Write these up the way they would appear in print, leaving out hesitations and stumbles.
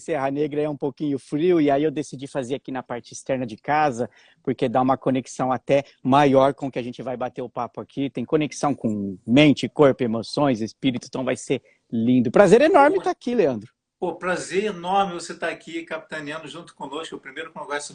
Serra Negra é um pouquinho frio e aí eu decidi fazer aqui na parte externa de casa, porque dá uma conexão até maior com o que a gente vai bater o papo aqui. Tem conexão com mente, corpo, emoções, espírito, então vai ser lindo. Prazer enorme estar aqui, Leandro. Pô, prazer enorme você estar aqui capitaneando junto conosco o primeiro Congresso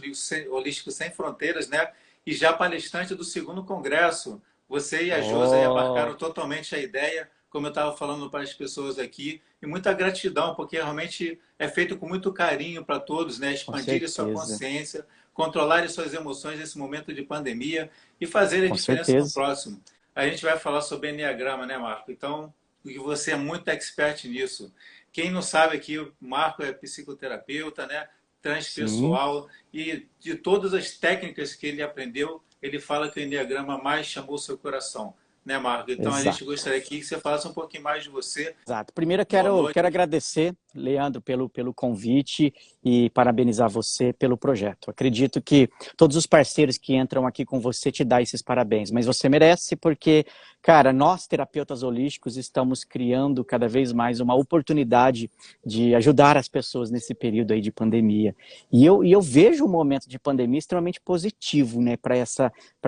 Holístico Sem Fronteiras, né? E já palestrante do segundo congresso. Você e a Josi aí Oh, abarcaram totalmente a ideia, como eu estava falando para as pessoas aqui, e muita gratidão, porque realmente é feito com muito carinho para todos, né? com Expandir sua certeza, consciência, controlar suas emoções nesse momento de pandemia e fazer a com diferença no certeza. próximo. A gente vai falar sobre Enneagrama, né, Marco? Então, e você é muito expert nisso. Quem não sabe aqui, o Marco é psicoterapeuta, né? Sim, Transpessoal, e de todas as técnicas que ele aprendeu, ele fala que o Enneagrama mais chamou seu coração, né, Marco? Então a gente exato. gostaria aqui que você falasse um pouquinho mais de você. Exato. Primeiro eu Boa quero noite. agradecer, Leandro, pelo convite e parabenizar você pelo projeto. Acredito que todos os parceiros que entram aqui com você te dão esses parabéns, mas você merece porque, cara, nós terapeutas holísticos estamos criando cada vez mais uma oportunidade de ajudar as pessoas nesse período aí de pandemia. E eu vejo o momento de pandemia extremamente positivo, né, para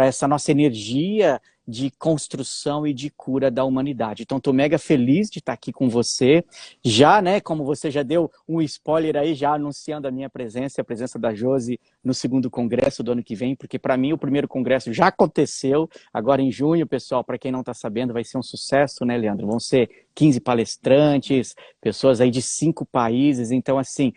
essa nossa energia de construção e de cura da humanidade. Então, estou mega feliz de estar aqui com você. Já, né, como você já deu um spoiler aí, já anunciando a minha presença, a presença da Josi no segundo congresso do ano que vem, porque para mim o primeiro congresso já aconteceu, agora em junho, pessoal, para quem não está sabendo, vai ser um sucesso, né, Leandro? Vão ser 15 palestrantes, pessoas aí de 5 países, então, assim,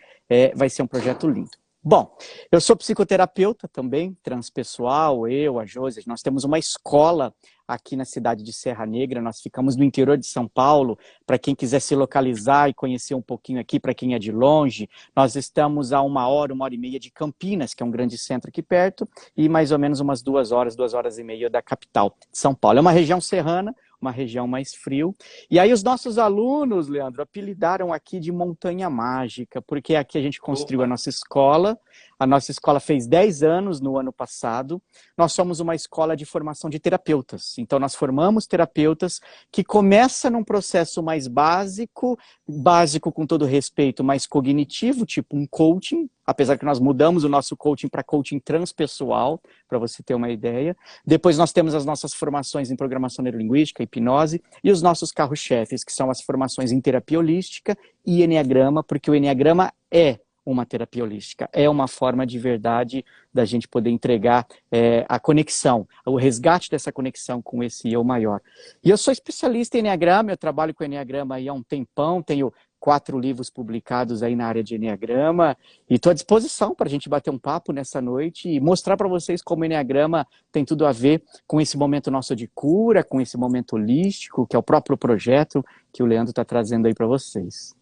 vai ser um projeto lindo. Bom, eu sou psicoterapeuta também, transpessoal, eu, a Josi, nós temos uma escola aqui na cidade de Serra Negra, nós ficamos no interior de São Paulo, para quem quiser se localizar e conhecer um pouquinho aqui, para quem é de longe, nós estamos a 1 hora e meia de Campinas, que é um grande centro aqui perto, e mais ou menos umas 2 horas e meia da capital de São Paulo. É uma região serrana, uma região mais frio. E aí os nossos alunos, Leandro, apelidaram aqui de Montanha Mágica, porque aqui a gente construiu a Opa, nossa escola. A nossa escola fez 10 anos no ano passado. Nós somos uma escola de formação de terapeutas. Então nós formamos terapeutas que começa num processo mais básico, básico com todo respeito, mais cognitivo, tipo um coaching, apesar que nós mudamos o nosso coaching para coaching transpessoal, para você ter uma ideia. Depois nós temos as nossas formações em programação neurolinguística, hipnose, e os nossos carros-chefes, que são as formações em terapia holística e eneagrama, porque o eneagrama é uma terapia holística, é uma forma de verdade da gente poder entregar a conexão, o resgate dessa conexão com esse eu maior. E eu sou especialista em eneagrama, eu trabalho com eneagrama aí há um tempão, tenho 4 livros publicados aí na área de eneagrama, e estou à disposição para a gente bater um papo nessa noite e mostrar para vocês como o eneagrama tem tudo a ver com esse momento nosso de cura, com esse momento holístico, que é o próprio projeto que o Leandro está trazendo aí para vocês.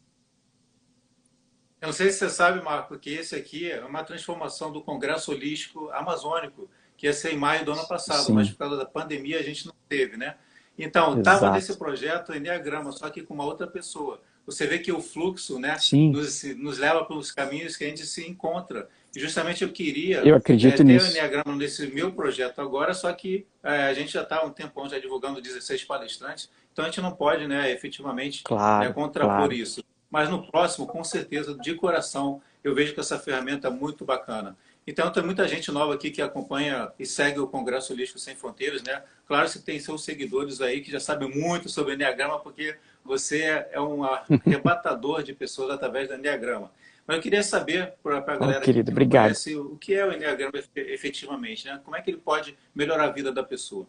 eu não sei se você sabe, Marco, que esse aqui é uma transformação do Congresso Holístico Amazônico, que ia ser em maio do ano passado, mas Sim, por causa da pandemia a gente não teve, né? Então, estava nesse exato. projeto Enneagrama, só que com uma outra pessoa. Você vê que o fluxo, né, Sim, nos leva pelos caminhos que a gente se encontra. E justamente eu queria, eu né, acredito ter o nisso. Enneagrama nesse meu projeto agora, só que a gente já está há um tempão já divulgando 16 palestrantes, então a gente não pode, né, efetivamente, Claro, contrapor claro. isso. Mas no próximo, com certeza, de coração, eu vejo que essa ferramenta é muito bacana. Então, tem muita gente nova aqui que acompanha e segue o Congresso Holístico Sem Fronteiras, né? Claro que tem seus seguidores aí que já sabem muito sobre o Enneagrama, porque você é um arrebatador de pessoas através do Enneagrama. Mas eu queria saber, para a Oh, galera aqui querido, que não obrigado. conhece, o que é o Enneagrama efetivamente, né? Como é que ele pode melhorar a vida da pessoa?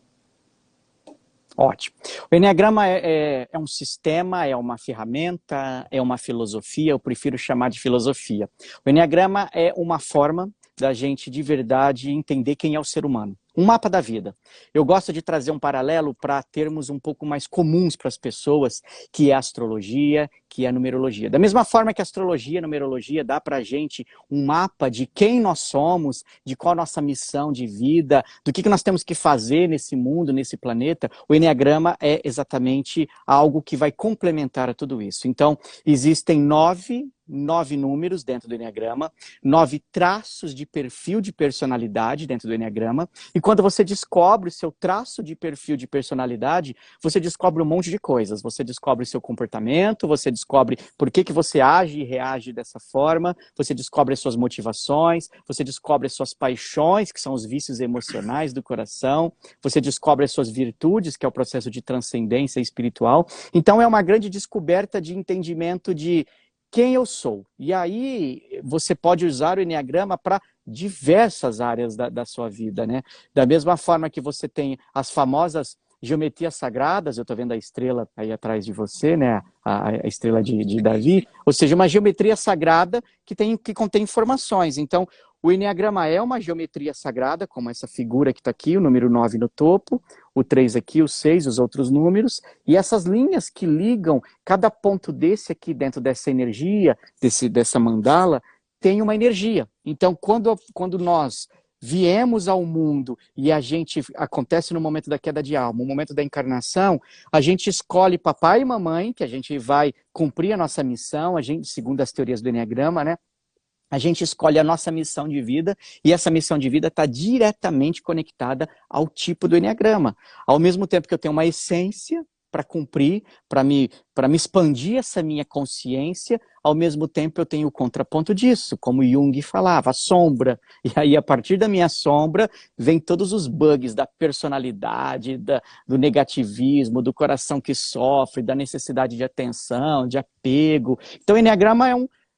Ótimo. O Enneagrama é um sistema, é uma ferramenta, é uma filosofia, eu prefiro chamar de filosofia. O Enneagrama é uma forma da gente de verdade entender quem é o ser humano. Um mapa da vida. Eu gosto de trazer um paralelo para termos um pouco mais comuns para as pessoas, que é a astrologia, que é a numerologia. Da mesma forma que a astrologia e a numerologia dá para a gente um mapa de quem nós somos, de qual a nossa missão de vida, do que nós temos que fazer nesse mundo, nesse planeta, o Enneagrama é exatamente algo que vai complementar a tudo isso. Então, existem nove números dentro do Enneagrama, 9 traços de perfil de personalidade dentro do Enneagrama, e quando você descobre o seu traço de perfil de personalidade, você descobre um monte de coisas. Você descobre o seu comportamento, você descobre por que você age e reage dessa forma, você descobre as suas motivações, você descobre as suas paixões, que são os vícios emocionais do coração, você descobre as suas virtudes, que é o processo de transcendência espiritual. Então é uma grande descoberta de entendimento de quem eu sou. E aí você pode usar o Eneagrama para diversas áreas da sua vida, né? Da mesma forma que você tem as famosas geometrias sagradas, eu estou vendo a estrela aí atrás de você, né? A estrela de Davi, ou seja, uma geometria sagrada que contém informações. Então, o Eneagrama é uma geometria sagrada, como essa figura que está aqui, o número 9 no topo, o 3 aqui, o 6, os outros números, e essas linhas que ligam cada ponto desse aqui dentro dessa energia, dessa mandala, tem uma energia. Então, quando nós viemos ao mundo e acontece no momento da queda de alma, no momento da encarnação, a gente escolhe papai e mamãe, que a gente vai cumprir a nossa missão, segundo as teorias do Eneagrama, né? A gente escolhe a nossa missão de vida e essa missão de vida está diretamente conectada ao tipo do Eneagrama. Ao mesmo tempo que eu tenho uma essência para cumprir, para me expandir essa minha consciência, ao mesmo tempo eu tenho o contraponto disso, como Jung falava, a sombra. E aí, a partir da minha sombra, vem todos os bugs da personalidade, do negativismo, do coração que sofre, da necessidade de atenção, de apego. Então, o Eneagrama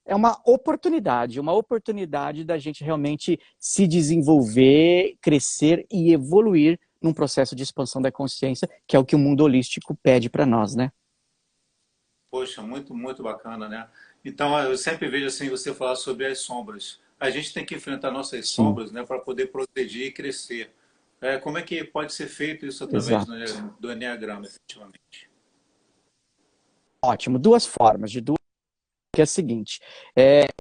é uma oportunidade da gente realmente se desenvolver, crescer e evoluir num processo de expansão da consciência, que é o que o mundo holístico pede para nós, né? Poxa, muito, muito bacana, né? Então, eu sempre vejo assim, você falar sobre as sombras. A gente tem que enfrentar nossas sombras, né, para poder progredir e crescer. Como é que pode ser feito isso através do Eneagrama, efetivamente? Ótimo, duas formas, que é a seguinte,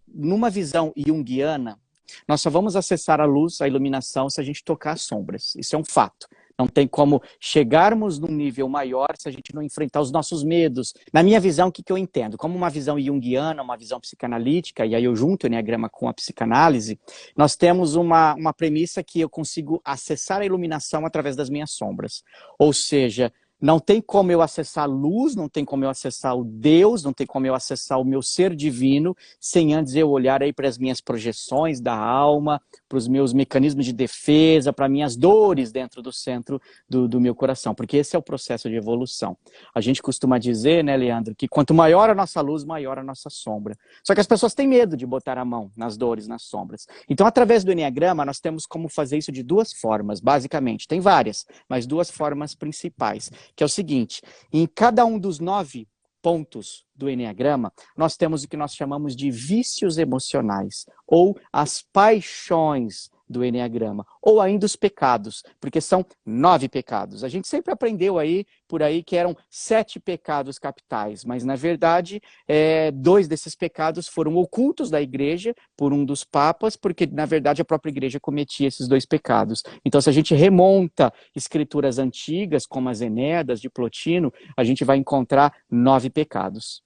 numa visão junguiana, nós só vamos acessar a luz, a iluminação, se a gente tocar as sombras. Isso é um fato. Não tem como chegarmos num nível maior se a gente não enfrentar os nossos medos. Na minha visão, o que eu entendo? Como uma visão junguiana, uma visão psicanalítica, e aí eu junto o Eneagrama com a psicanálise, nós temos uma premissa que eu consigo acessar a iluminação através das minhas sombras. Ou seja, não tem como eu acessar a luz, não tem como eu acessar o Deus, não tem como eu acessar o meu ser divino, sem antes eu olhar aí para as minhas projeções da alma, para os meus mecanismos de defesa, para minhas dores dentro do centro do meu coração, porque esse é o processo de evolução. A gente costuma dizer, né, Leandro, que quanto maior a nossa luz, maior a nossa sombra. Só que as pessoas têm medo de botar a mão nas dores, nas sombras. Então, através do Eneagrama, nós temos como fazer isso de duas formas, basicamente. Tem várias, mas duas formas principais, que é o seguinte, em cada um dos 9 pontos do Eneagrama, nós temos o que nós chamamos de vícios emocionais, ou as paixões do Eneagrama, ou ainda os pecados, porque são 9 pecados. A gente sempre aprendeu por aí que eram 7 pecados capitais, mas na verdade 2 desses pecados foram ocultos da igreja por um dos papas, porque na verdade a própria igreja cometia esses 2 pecados. Então, se a gente remonta escrituras antigas, como as Eneas de Plotino, a gente vai encontrar 9 pecados.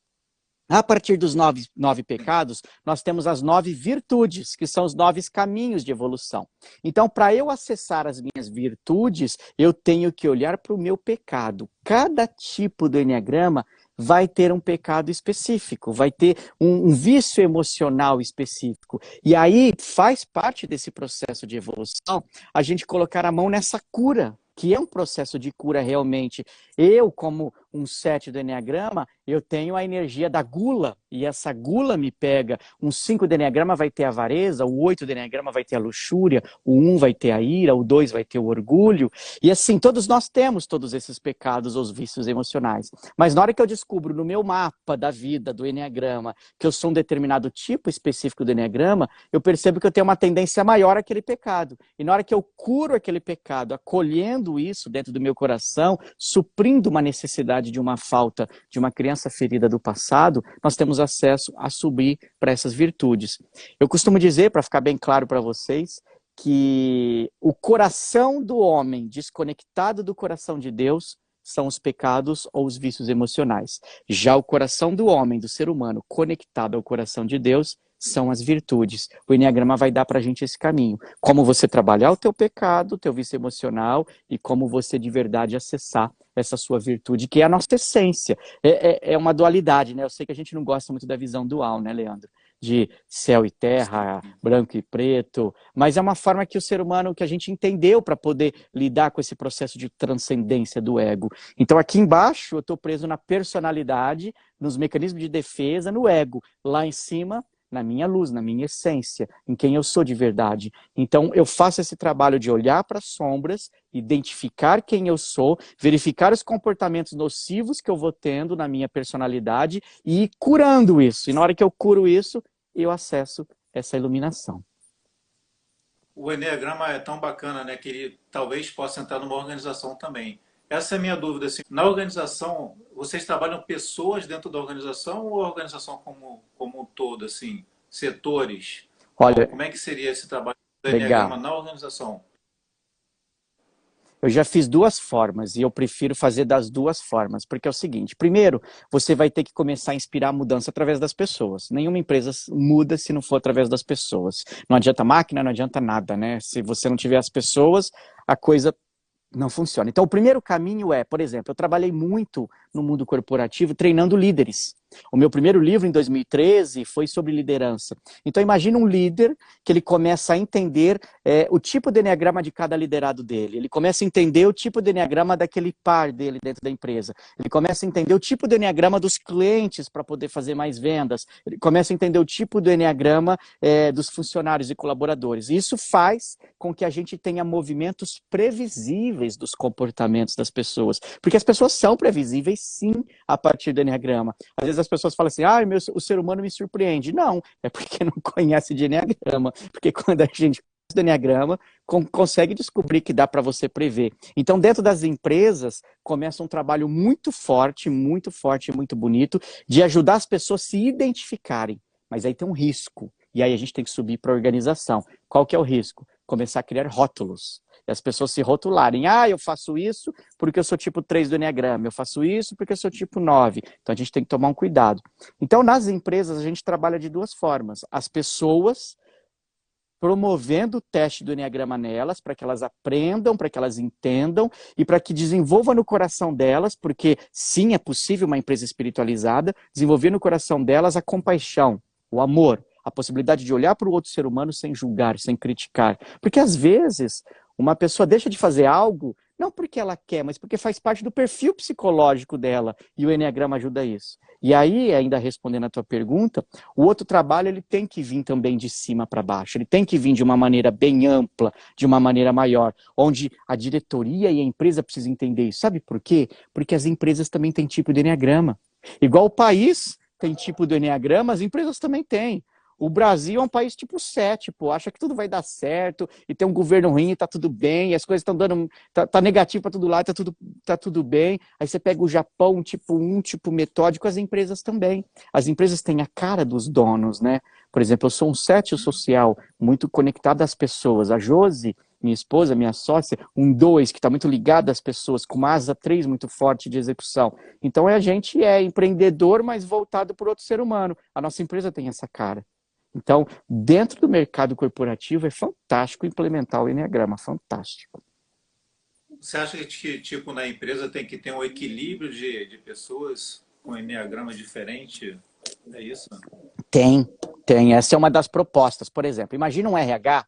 A partir dos 9 pecados, nós temos as 9 virtudes, que são os 9 caminhos de evolução. Então, para eu acessar as minhas virtudes, eu tenho que olhar para o meu pecado. Cada tipo do Eneagrama vai ter um pecado específico, vai ter um vício emocional específico. E aí, faz parte desse processo de evolução, a gente colocar a mão nessa cura, que é um processo de cura realmente. Eu, como um 7 do Eneagrama, eu tenho a energia da gula, e essa gula me pega. Um 5 do Eneagrama vai ter a avareza, o 8 do Eneagrama vai ter a luxúria, o 1 vai ter a ira, o 2 vai ter o orgulho, e assim, todos nós temos todos esses pecados ou os vícios emocionais. Mas na hora que eu descubro no meu mapa da vida, do Eneagrama, que eu sou um determinado tipo específico do Eneagrama, eu percebo que eu tenho uma tendência maior àquele pecado. E na hora que eu curo aquele pecado, acolhendo isso dentro do meu coração, suprindo uma necessidade de uma falta de uma criança ferida do passado, nós temos acesso a subir para essas virtudes. Eu costumo dizer, para ficar bem claro para vocês, que o coração do homem desconectado do coração de Deus são os pecados ou os vícios emocionais. Já o coração do homem, do ser humano, conectado ao coração de Deus, são as virtudes. O Enneagrama vai dar para a gente esse caminho. Como você trabalhar o teu pecado, o teu vício emocional e como você de verdade acessar essa sua virtude, que é a nossa essência. É uma dualidade, né? Eu sei que a gente não gosta muito da visão dual, né, Leandro? De céu e terra, branco e preto, mas é uma forma que o ser humano, que a gente entendeu para poder lidar com esse processo de transcendência do ego. Então aqui embaixo eu estou preso na personalidade, nos mecanismos de defesa, no ego. Lá em cima, na minha luz, na minha essência, em quem eu sou de verdade. Então eu faço esse trabalho de olhar para as sombras, identificar quem eu sou, verificar os comportamentos nocivos que eu vou tendo na minha personalidade e ir curando isso. E na hora que eu curo isso, eu acesso essa iluminação. O Enneagrama é tão bacana, né, que ele talvez possa entrar numa organização também. Essa é a minha dúvida. Assim, na organização, vocês trabalham pessoas dentro da organização ou a organização como um todo, assim, setores? Olha, Como é que seria esse trabalho do Enneagrama legal. na organização? Eu já fiz duas formas e eu prefiro fazer das duas formas, porque é o seguinte: primeiro, você vai ter que começar a inspirar a mudança através das pessoas. Nenhuma empresa muda se não for através das pessoas. Não adianta máquina, não adianta nada, né? Se você não tiver as pessoas, a coisa não funciona. Então, o primeiro caminho é, por exemplo, eu trabalhei muito no mundo corporativo treinando líderes. O meu primeiro livro, em 2013, foi sobre liderança. Então, imagina um líder que ele começa a entender o tipo de enneagrama de cada liderado dele. Ele começa a entender o tipo de enneagrama daquele par dele dentro da empresa. Ele começa a entender o tipo de enneagrama dos clientes para poder fazer mais vendas. Ele começa a entender o tipo do enneagrama dos funcionários e colaboradores. E isso faz com que a gente tenha movimentos previsíveis dos comportamentos das pessoas. Porque as pessoas são previsíveis, sim, a partir do enneagrama. Às vezes as pessoas falam assim, o ser humano me surpreende. Não, é porque não conhece de enneagrama. Porque quando a gente conhece do enneagrama, consegue descobrir que dá para você prever. Então, dentro das empresas, começa um trabalho muito forte, muito bonito, de ajudar as pessoas a se identificarem. Mas aí tem um risco. E aí a gente tem que subir para a organização. Qual que é o risco? Começar a criar rótulos. E as pessoas se rotularem. Eu faço isso porque eu sou tipo 3 do Enneagrama. Eu faço isso porque eu sou tipo 9. Então a gente tem que tomar um cuidado. Então nas empresas a gente trabalha de duas formas. As pessoas promovendo o teste do Enneagrama nelas, para que elas aprendam, para que elas entendam e para que desenvolva no coração delas, porque sim, é possível uma empresa espiritualizada, desenvolver no coração delas a compaixão, o amor, a possibilidade de olhar para o outro ser humano sem julgar, sem criticar. Porque às vezes uma pessoa deixa de fazer algo, não porque ela quer, mas porque faz parte do perfil psicológico dela, e o Enneagrama ajuda isso. E aí, ainda respondendo a tua pergunta, o outro trabalho ele tem que vir também de cima para baixo, ele tem que vir de uma maneira bem ampla, de uma maneira maior, onde a diretoria e a empresa precisam entender isso. Sabe por quê? Porque as empresas também têm tipo de Enneagrama. Igual o país tem tipo do Enneagrama, as empresas também têm. O Brasil é um país tipo 7, pô, acha que tudo vai dar certo, e tem um governo ruim, e tá tudo bem, e as coisas estão dando, tá negativo para todo lado, tá tudo bem. Aí você pega o Japão, tipo 1, tipo metódico, as empresas também. As empresas têm a cara dos donos, né? Por exemplo, eu sou um 7 social, muito conectado às pessoas. A Josi, minha esposa, minha sócia, um 2, que está muito ligado às pessoas, com uma asa 3 muito forte de execução. Então a gente é empreendedor, mas voltado por outro ser humano. A nossa empresa tem essa cara. Então, dentro do mercado corporativo, é fantástico implementar o Enneagrama, fantástico. Você acha que tipo, na empresa tem que ter um equilíbrio de pessoas com enneagrama diferente? É isso? Tem. Essa é uma das propostas. Por exemplo, imagina um RH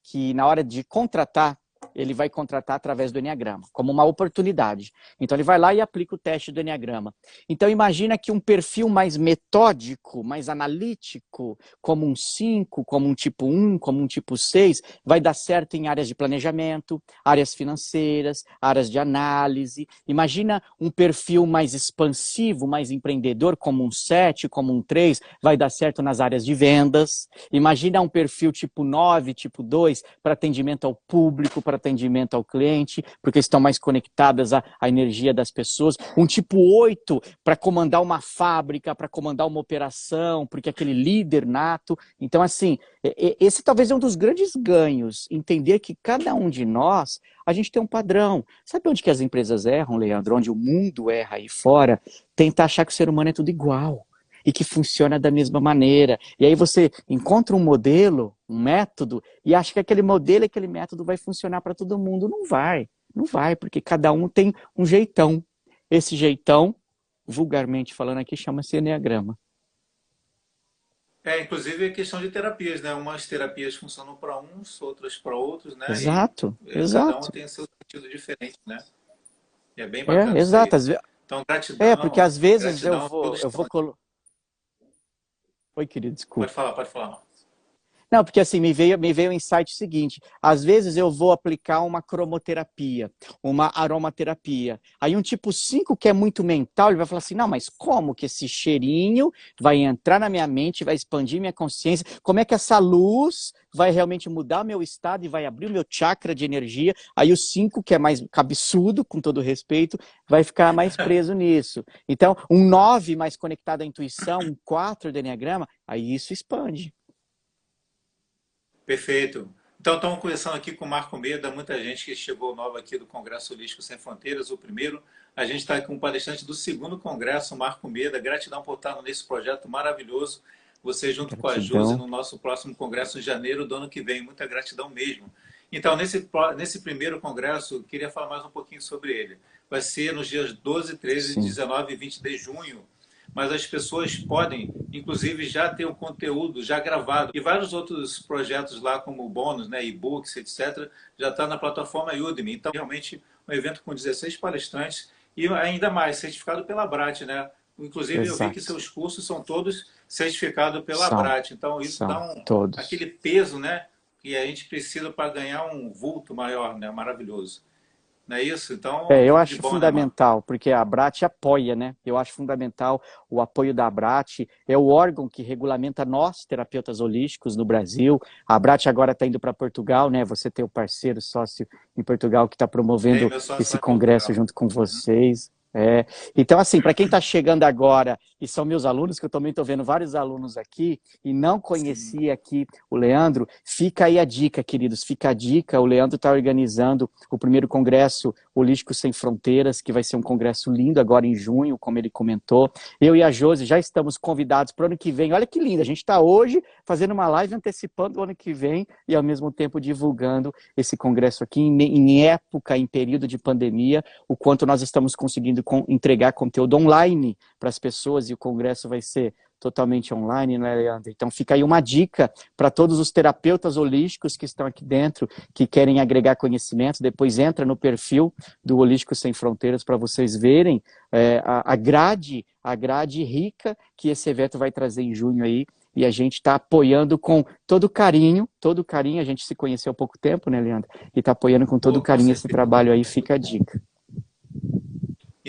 que na hora de contratar, ele vai contratar através do Enneagrama, como uma oportunidade. Então ele vai lá e aplica o teste do Enneagrama. Então imagina que um perfil mais metódico, mais analítico, como um 5, como um tipo 1, como um tipo 6, vai dar certo em áreas de planejamento, áreas financeiras, áreas de análise. Imagina um perfil mais expansivo, mais empreendedor, como um 7, como um 3, vai dar certo nas áreas de vendas. Imagina um perfil tipo 9, tipo 2, para atendimento ao público, para atendimento ao cliente, porque estão mais conectadas à energia das pessoas. Um tipo 8 para comandar uma fábrica, para comandar uma operação, porque é aquele líder nato. Então, assim, esse talvez é um dos grandes ganhos, entender que cada um de nós, a gente tem um padrão. Sabe onde que as empresas erram, Leandro? Onde o mundo erra aí fora? Tentar achar que o ser humano é tudo igual. e que funciona da mesma maneira. E aí você encontra um modelo, um método, e acha que aquele modelo e aquele método vai funcionar para todo mundo. Não vai, não vai, porque cada um tem um jeitão. Esse jeitão, vulgarmente falando aqui, chama-se eneagrama. Inclusive é questão de terapias, né? Umas terapias funcionam para uns, outras para outros, né? E Exato, cada um exato. tem seu sentido diferente, né? E é bem bacana isso Exato. aí. Então, Porque às vezes gratidão a todos que eu estão vou aqui. Oi, querido, Pode desculpa. falar, pode falar. Não, porque assim, me veio o insight seguinte, às vezes eu vou aplicar uma cromoterapia, uma aromaterapia, aí um tipo 5 que é muito mental, ele vai falar assim, não, mas como que esse cheirinho vai entrar na minha mente, vai expandir minha consciência, como é que essa luz vai realmente mudar meu estado e vai abrir o meu chakra de energia, aí o 5 que é mais cabeçudo, com todo respeito, vai ficar mais preso nisso. Então, um 9 mais conectado à intuição, um 4 do Enneagrama, aí isso expande. Perfeito. Então, estamos conversando aqui com o Marco Meda, muita gente que chegou nova aqui do Congresso Holístico Sem Fronteiras, o primeiro. A gente está com o palestrante do segundo congresso, Marco Meda. Gratidão por estar nesse projeto maravilhoso. Você junto com a Josi Gratidão. no nosso próximo congresso em janeiro do ano que vem. Muita gratidão mesmo. Então, nesse primeiro congresso, eu queria falar mais um pouquinho sobre ele. Vai ser nos dias 12, 13, Sim. 19 e 20 de junho, mas as pessoas podem, inclusive, já ter o conteúdo já gravado. E vários outros projetos lá, como bônus, né, e-books, etc., já está na plataforma Udemy. Então, realmente, um evento com 16 palestrantes e ainda mais, certificado pela Abrat, né? Inclusive, eu vi que Exato. seus cursos são todos certificados pela São, Abrat. Então, isso dá todos. aquele peso, né, que a gente precisa para ganhar um vulto maior, né? Maravilhoso. Não é isso? Então, Eu tudo de acho bom, né, Marco? fundamental, porque a Abrat apoia, né? Eu acho fundamental o apoio da Abrat. É o órgão que regulamenta nós, terapeutas holísticos, no Brasil. A Abrat agora está indo para Portugal, né? Você tem o parceiro, sócio em Portugal, que está Tem promovendo meu sócio esse lá em congresso Portugal. junto com vocês. Então, assim, para quem está chegando agora, e são meus alunos, que eu também estou vendo vários alunos aqui, e não Sim. conhecia aqui o Leandro, fica aí a dica, queridos, fica a dica. O Leandro está organizando o primeiro congresso Holístico Sem Fronteiras, que vai ser um congresso lindo agora em junho, como ele comentou. Eu e a Josi já estamos convidados para o ano que vem. Olha que lindo, a gente está hoje fazendo uma live antecipando o ano que vem e ao mesmo tempo divulgando esse congresso aqui em época, em período de pandemia, o quanto nós estamos conseguindo entregar conteúdo online para as pessoas, e o congresso vai ser totalmente online, né, Leandro? Então fica aí uma dica para todos os terapeutas holísticos que estão aqui dentro, que querem agregar conhecimento. Depois entra no perfil do Holístico Sem Fronteiras para vocês verem a grade rica que esse evento vai trazer em junho aí. E a gente está apoiando com todo carinho, a gente se conheceu há pouco tempo, né, Leandro? E está apoiando com todo Pô, com carinho esse certeza. trabalho aí, fica a dica.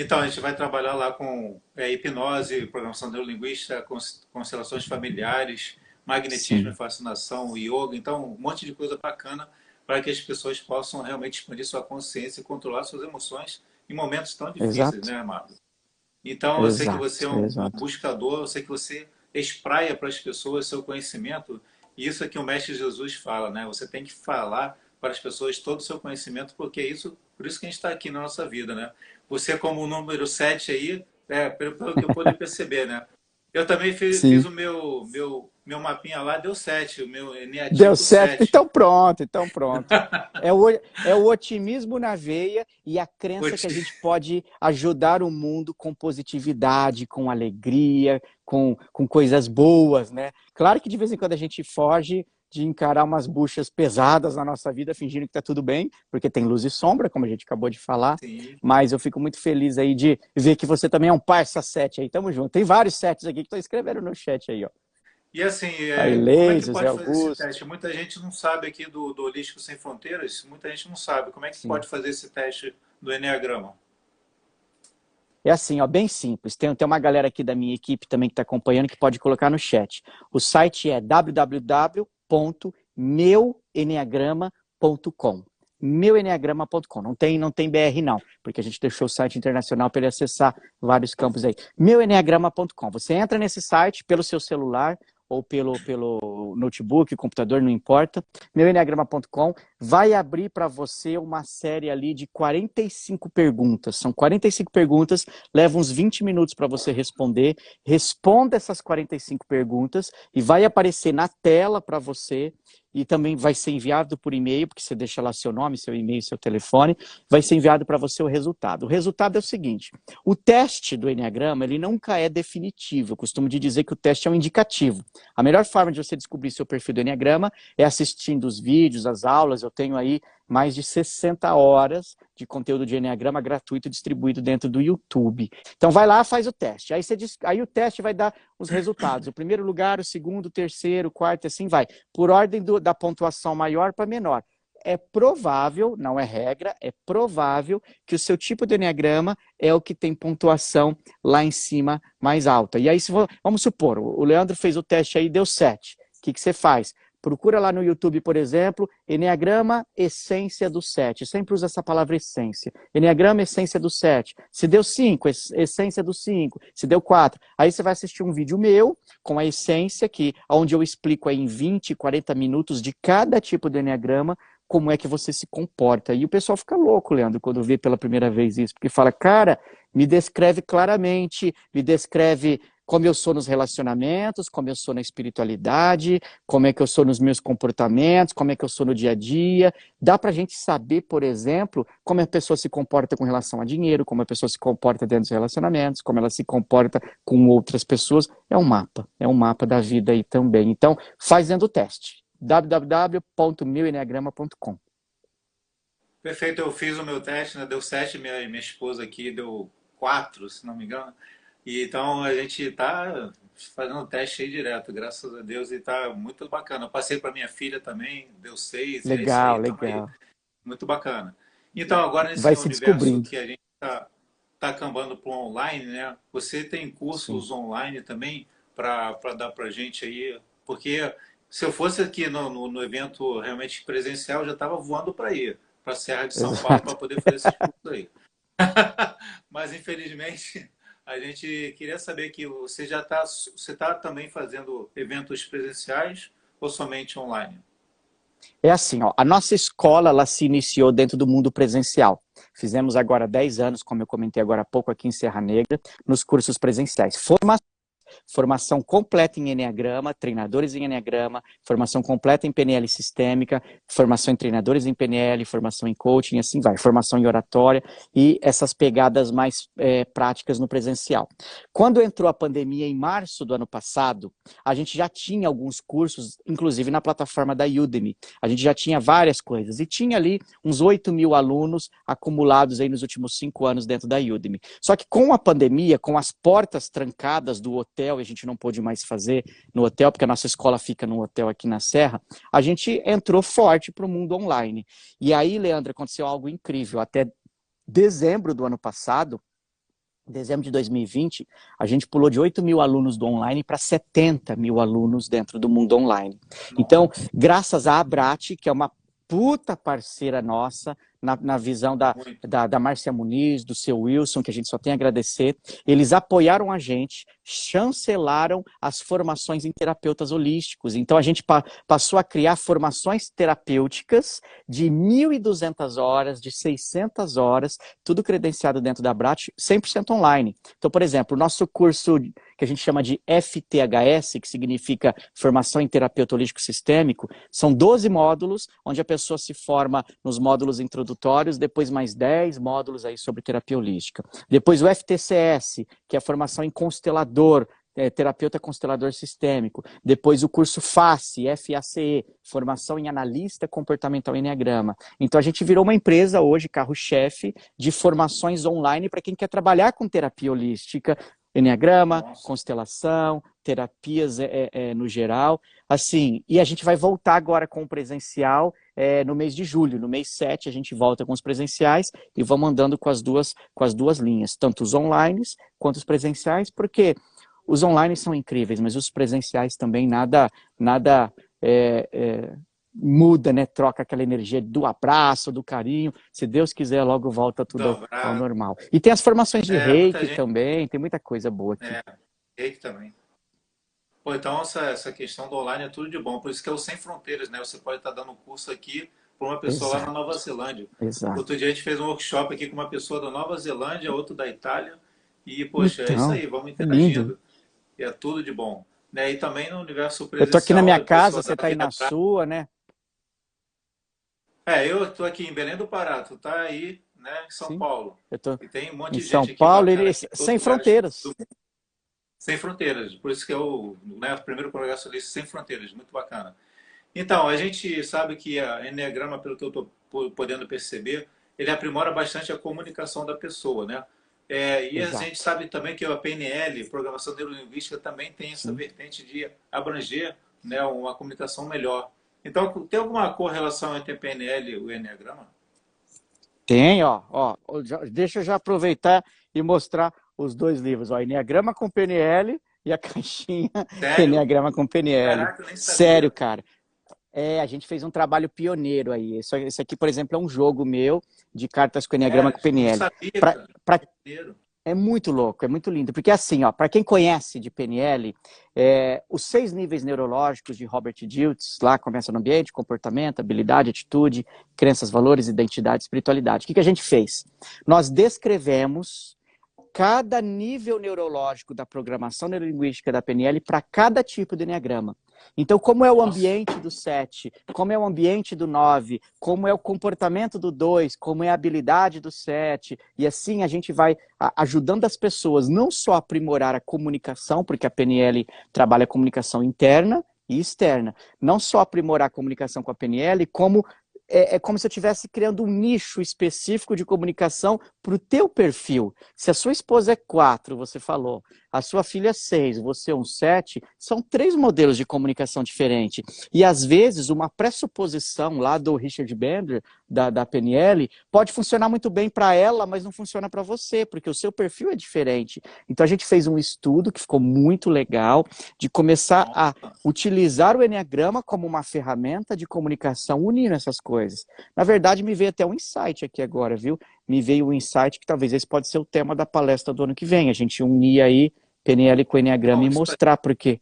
Então, a gente vai trabalhar lá com hipnose, programação neurolinguística, constelações familiares, magnetismo e Sim, fascinação, yoga. Então, um monte de coisa bacana para que as pessoas possam realmente expandir sua consciência e controlar suas emoções em momentos tão difíceis, exato, né, amado? Então, eu sei que você é exato, um exato. buscador, eu sei que você espraia para as pessoas seu conhecimento, e isso é que o Mestre Jesus fala, né? Você tem que falar para as pessoas todo o seu conhecimento, porque é isso, por isso que a gente está aqui na nossa vida, né? Você, como o número 7 aí, pelo que eu pude perceber, né? Eu também fiz Sim. o meu mapinha lá, deu 7, o meu Deu eneatipo certo, 7. então pronto, então pronto. É o otimismo na veia e a crença que a gente pode ajudar o mundo com positividade, com alegria, com coisas boas, né? Claro que de vez em quando a gente foge de encarar umas buchas pesadas na nossa vida, fingindo que tá tudo bem, porque tem luz e sombra, como a gente acabou de falar, Sim. mas eu fico muito feliz aí de ver que você também é um parça 7 aí, tamo junto. Tem vários 7 aqui que estão escrevendo no chat aí, ó. E assim, A como é Inês, que José pode fazer esse Augusto. teste? Muita gente não sabe aqui do Holístico Sem Fronteiras, muita gente não sabe. Como é que Sim. pode fazer esse teste do Eneagrama? É assim, ó, bem simples. Tem uma galera aqui da minha equipe também que está acompanhando que pode colocar no chat. O site é www.meueneagrama.com. Meueneagrama.com. Não tem BR não, porque a gente deixou o site internacional para ele acessar vários campos aí. Meueneagrama.com. Você entra nesse site pelo seu celular ou pelo notebook, computador, não importa. Meueneagrama.com. vai abrir para você uma série ali de 45 perguntas. São 45 perguntas, leva uns 20 minutos para você responder. Responda essas 45 perguntas e vai aparecer na tela para você, e também vai ser enviado por e-mail, porque você deixa lá seu nome, seu e-mail, seu telefone, vai ser enviado para você o resultado. O resultado é o seguinte: o teste do Eneagrama, ele nunca é definitivo. Eu costumo dizer que o teste é um indicativo. A melhor forma de você descobrir seu perfil do Eneagrama é assistindo os vídeos, as aulas. Eu tenho aí mais de 60 horas de conteúdo de Eneagrama gratuito distribuído dentro do YouTube. Então vai lá, faz o teste. Aí o teste vai dar os resultados. O primeiro lugar, o segundo, o terceiro, o quarto, assim vai. Por ordem da pontuação maior para menor. É provável, não é regra, é provável que o seu tipo de Eneagrama é o que tem pontuação lá em cima mais alta. E aí, vamos supor, o Leandro fez o teste aí, deu 7. O que você faz? Procura lá no YouTube, por exemplo, Eneagrama Essência do 7. Sempre usa essa palavra essência. Eneagrama Essência do 7. Se deu 5, Essência do 5. Se deu 4. Aí você vai assistir um vídeo meu com a essência, onde eu explico aí em 20, 40 minutos de cada tipo de Eneagrama, como é que você se comporta. E o pessoal fica louco, Leandro, quando vê pela primeira vez isso, porque fala, cara, me descreve claramente, me descreve como eu sou nos relacionamentos, como eu sou na espiritualidade, como é que eu sou nos meus comportamentos, como é que eu sou no dia a dia. Dá pra gente saber, por exemplo, como a pessoa se comporta com relação a dinheiro, como a pessoa se comporta dentro dos relacionamentos, como ela se comporta com outras pessoas. É um mapa da vida aí também. Então, fazendo o teste. www.meueneagrama.com. Perfeito, eu fiz o meu teste, né? Deu 7, minha esposa aqui deu 4, se não me engano. E então a gente está fazendo teste aí direto, graças a Deus, e está muito bacana. Eu passei para minha filha também, deu 6, e é isso aí, Legal, estamos aí. legal. Muito bacana. Então, agora nesse Vai se universo descobrindo. que a gente tá cambando para o online, né? Você tem Sim. cursos online também para dar para a gente aí? Porque se eu fosse aqui no evento realmente presencial, eu já estava voando para ir para a Serra de São Paulo para Exato. poder fazer esses cursos aí. Mas infelizmente a gente queria saber que você tá também fazendo eventos presenciais ou somente online? É assim, ó, a nossa escola ela se iniciou dentro do mundo presencial. Fizemos agora 10 anos, como eu comentei agora há pouco, aqui em Serra Negra, nos cursos presenciais. Formação completa em Eneagrama, treinadores em Eneagrama, formação completa em PNL sistêmica, formação em treinadores em PNL, formação em coaching, assim vai, formação em oratória e essas pegadas mais práticas no presencial. Quando entrou a pandemia em março do ano passado, a gente já tinha alguns cursos, inclusive na plataforma da Udemy. A gente já tinha várias coisas e tinha ali uns 8.000 alunos acumulados aí nos últimos 5 anos dentro da Udemy. Só que com a pandemia, com as portas trancadas do hotel, e a gente não pôde mais fazer no hotel, porque a nossa escola fica no hotel aqui na Serra, a gente entrou forte para o mundo online. E aí, Leandro, aconteceu algo incrível. Até dezembro do ano passado, dezembro de 2020, a gente pulou de 8.000 alunos do online para 70.000 alunos dentro do mundo online. Então, Nossa, graças à Abrat, que é uma puta parceira nossa, na visão muito. da Márcia Muniz, do seu Wilson, que a gente só tem a agradecer, eles apoiaram a gente, chancelaram as formações em terapeutas holísticos. Então, a gente passou a criar formações terapêuticas de 1.200 horas, de 600 horas, tudo credenciado dentro da Abrat, 100% online. Então, por exemplo, o nosso curso que a gente chama de FTHS, que significa Formação em Terapeuta Holístico Sistêmico, são 12 módulos, onde a pessoa se forma nos módulos introdutórios, depois mais 10 módulos aí sobre terapia holística. Depois o FTCS, que é a formação em constelador, terapeuta constelador sistêmico. Depois o curso FACE, FACE, formação em analista comportamental eneagrama. Então a gente virou uma empresa hoje, carro-chefe, de formações online para quem quer trabalhar com terapia holística, eneagrama, Nossa. constelação, terapias no geral. Assim, e a gente vai voltar agora com o presencial no mês de julho. No mês 7 a gente volta com os presenciais e vamos andando com as duas linhas, tanto os online quanto os presenciais, porque os online são incríveis, mas os presenciais também nada muda, né? Troca aquela energia do abraço, do carinho. Se Deus quiser, logo volta tudo ao Dobrar. normal. E tem as formações de Muita reiki gente. também, tem muita coisa boa aqui. Reiki também. Pô, então essa questão do online é tudo de bom. Por isso que é o Sem Fronteiras, né? Você pode estar dando um curso aqui por uma pessoa lá na Exato, Nova Zelândia. exato. Outro dia a gente fez um workshop aqui com uma pessoa da Nova Zelândia, outro da Itália, e, poxa, é isso Então, aí, vamos é lindo. interagindo. E é tudo de bom. Né? E também no universo Eu tô aqui na presencial, minha a casa, pessoa você da tá aí vida na prática. sua, né? Eu estou aqui em Belém do Pará, tu tá aí, né, em São Sim. Paulo. Eu tô E tem um em monte de São gente aqui Paulo, bacana ele aqui de todos sem os lugares do fronteiras. mundo, sem fronteiras. Por isso que é o, né, o primeiro congresso ali, sem fronteiras, muito bacana. Então, a gente sabe que a Enneagrama, pelo que eu estou podendo perceber, ele aprimora bastante a comunicação da pessoa, né? E a gente Exato. sabe também que a PNL, Programação Neurolinguística, também tem essa Sim. vertente de abranger, né, uma comunicação melhor. Então, tem alguma correlação entre a PNL e o Enneagrama? Tem, deixa eu já aproveitar e mostrar os dois livros, ó, Enneagrama com PNL e a caixinha Sério? Enneagrama com PNL. Caraca, eu nem Sério, sabia. cara. A gente fez um trabalho pioneiro aí. Isso aqui, por exemplo, é um jogo meu de cartas com Enneagrama com Não PNL. sabia, Pra, cara. pra, Maneiro. é muito louco, é muito lindo. Porque assim, ó, para quem conhece de PNL, os 6 níveis neurológicos de Robert Dilts, lá começa no ambiente, comportamento, habilidade, atitude, crenças, valores, identidade, espiritualidade. O que a gente fez? Nós descrevemos cada nível neurológico da programação neurolinguística da PNL para cada tipo de enneagrama. Então, como é o Nossa. ambiente do 7, como é o ambiente do 9, como é o comportamento do 2, como é a habilidade do 7, e assim a gente vai ajudando as pessoas não só a aprimorar a comunicação, porque a PNL trabalha a comunicação interna e externa, não só aprimorar a comunicação com a PNL, como como se eu estivesse criando um nicho específico de comunicação para o teu perfil. Se a sua esposa é 4, você falou, a sua filha é 6, você é um 7, são 3 modelos de comunicação diferentes. E às vezes uma pressuposição lá do Richard Bandler, da PNL, pode funcionar muito bem para ela, mas não funciona para você, porque o seu perfil é diferente. Então a gente fez um estudo que ficou muito legal, de começar a Nossa. utilizar o Enneagrama como uma ferramenta de comunicação, unindo essas coisas. Na verdade, me veio até um insight aqui agora, viu? Me veio um insight que talvez esse pode ser o tema da palestra do ano que vem. A gente unir aí PNL com Enneagrama Bom, e isso mostrar por quê.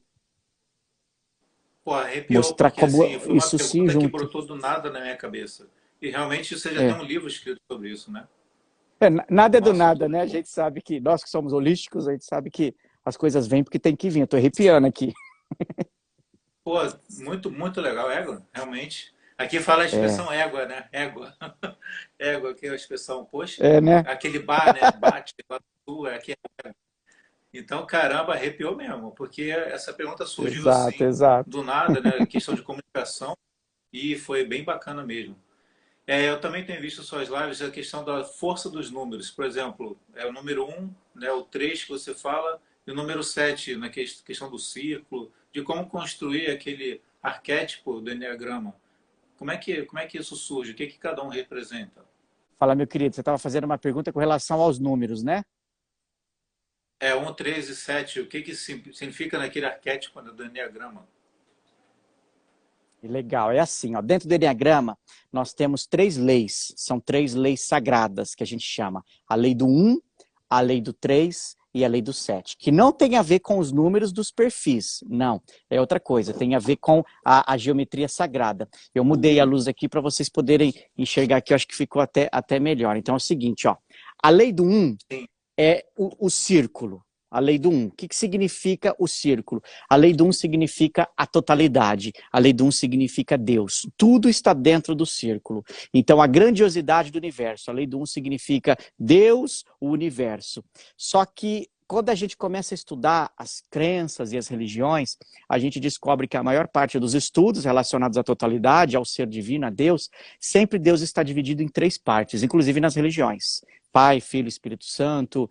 pô, arrepiou, Mostrar porque assim, como foi uma isso se pergunta que junta. brotou do nada na minha cabeça. E realmente você já tem É. um livro escrito sobre isso, né? Nada é do Nossa, muito nada, né? A legal. gente sabe que, nós que somos holísticos, a gente sabe que as coisas vêm porque tem que vir. Eu tô arrepiando aqui. Pô, muito, muito legal. Égua, realmente. Aqui fala a É, expressão égua, né? Égua. Égua, aqui é a expressão, poxa, né? aquele bar, né? Bate, lá do sul, aqui é. Então, caramba, arrepiou mesmo, porque essa pergunta surgiu Exato, assim, exato. do nada, né? Questão de comunicação, e foi bem bacana mesmo. Eu também tenho visto suas lives a questão da força dos números. Por exemplo, o número um, né, o 3 que você fala, e o número 7 na questão do círculo, de como construir aquele arquétipo do Enneagrama. Como é que isso surge? O que, que cada um representa? Fala, meu querido, você estava fazendo uma pergunta com relação aos números, né? Um, 3 e 7, o que, que significa naquele arquétipo do Enneagrama? Legal, é assim, ó, dentro do Enneagrama, nós temos 3 leis, são 3 leis sagradas que a gente chama, a lei do 1, a lei do 3 e a lei do 7, que não tem a ver com os números dos perfis, não, é outra coisa, tem a ver com a geometria sagrada. Eu mudei a luz aqui para vocês poderem enxergar aqui, eu acho que ficou até melhor. Então é o seguinte, ó, a lei do 1 Sim. é o círculo. A lei do um. O que significa o círculo? A lei do um significa a totalidade. A lei do um significa Deus. Tudo está dentro do círculo. Então, a grandiosidade do universo. A lei do um significa Deus, o universo. Só que quando a gente começa a estudar as crenças e as religiões, a gente descobre que a maior parte dos estudos relacionados à totalidade, ao ser divino, a Deus, sempre Deus está dividido em 3 partes, inclusive nas religiões. Pai, Filho, Espírito Santo,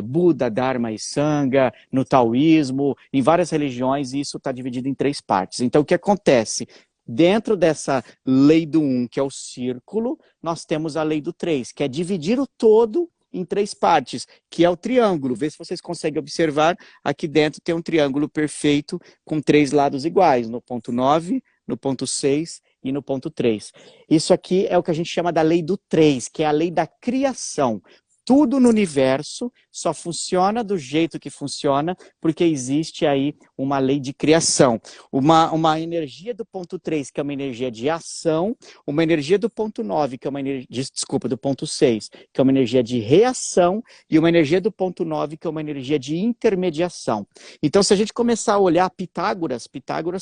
Buda, Dharma e Sangha, no taoísmo, em várias religiões, isso está dividido em 3 partes. Então, o que acontece? Dentro dessa lei do 1, que é o círculo, nós temos a lei do 3, que é dividir o todo em 3 partes, que é o triângulo. Vê se vocês conseguem observar, aqui dentro tem um triângulo perfeito com 3 lados iguais, no ponto 9, no ponto 6 e no ponto 3. Isso aqui é o que a gente chama da lei do 3, que é a lei da criação. Tudo no universo só funciona do jeito que funciona porque existe aí uma lei de criação. Uma energia do ponto 3, que é uma energia de ação, uma energia do ponto 9, que é uma energia, desculpa, do ponto 6, que é uma energia de reação, e uma energia do ponto 9, que é uma energia de intermediação. Então, se a gente começar a olhar Pitágoras